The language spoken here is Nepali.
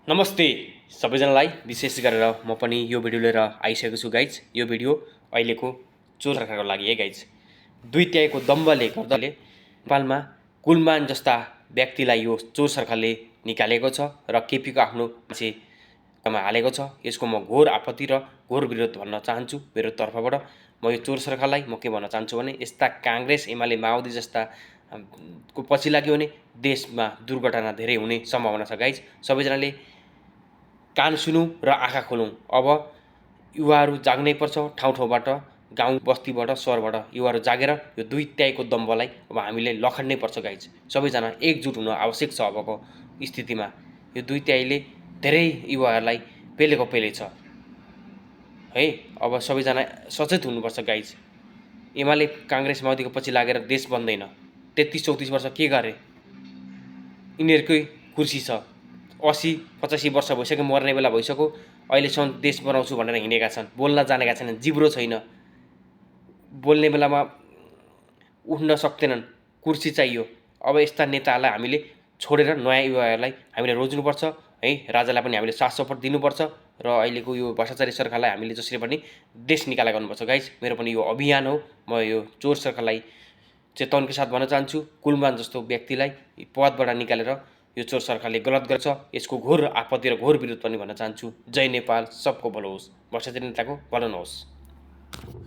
नमस्ते सबैजनालाई। विशेष गरेर म पनि यो भिडियो लिएर आइसकेको छु गाइज। यो भिडियो अहिलेको चोर सरकारको लागि है गाइज। दुई त्यागको दम्बले गर्दाले नेपालमा कुलमान जस्ता व्यक्तिलाई यो चोर सरकारले निकालेको छ र केपीको आफ्नो मान्छेमा हालेको छ। यसको म घोर आपत्ति र घोर विरोध भन्न चाहन्छु मेरो तर्फबाट। म यो चोर सरकारलाई म के भन्न चाहन्छु भने यस्ता काङ्ग्रेस एमाले माओवादी जस्ता को पछि लाग्यो भने देशमा दुर्घटना धेरै हुने सम्भावना छ गाइज। सबैजनाले कान सुनौँ र आँखा खोलौँ। अब युवाहरू जाग्नै पर्छ, ठाउँ ठाउँबाट, गाउँ बस्तीबाट, सहरबाट युवाहरू जागेर यो दुई त्यागको दम्बलाई अब हामीले लखड्नै पर्छ गाइज। सबैजना एकजुट हुन आवश्यक छ अबको स्थितिमा। यो दुई त्यागले धेरै युवाहरूलाई पेलेको पेले छ है। अब सबैजना सचेत हुनुपर्छ गाइज। एमाले काङ्ग्रेस माओवादीको पछि लागेर देश बन्दैन। 33-34 वर्ष के गरे? यिनीहरूकै कुर्सी छ। 80-85 वर्ष भइसक्यो, मर्ने बेला भइसक्यो, अहिलेसम्म देश बनाउँछु भनेर हिँडेका छन्। बोल्न जानेका छैनन्, जिब्रो छैन, बोल्ने बेलामा उठ्न सक्दैनन्, कुर्सी चाहियो। अब यस्ता नेताहरूलाई हामीले छोडेर नयाँ युवाहरूलाई हामीले रोज्नुपर्छ है। राजालाई पनि हामीले साथ सपोर्ट दिनुपर्छ र अहिलेको यो भ्रष्टाचारी सरकारलाई हामीले जसरी पनि देश निकाला गर्नुपर्छ गाइज। मेरो पनि यो अभियान हो। म यो चोर सरकारलाई चेतवनका साथ भन्न चाहन्छु, कुलमान जस्तो व्यक्तिलाई पदबाट निकालेर यो चोर सरकारले गलत गर्छ। यसको घोर आपत्ति र घोर विरोध पनि भन्न चाहन्छु। जय नेपाल, सबको भलो होस्, भ्रष्टाचारी नेताको भलो नहोस्।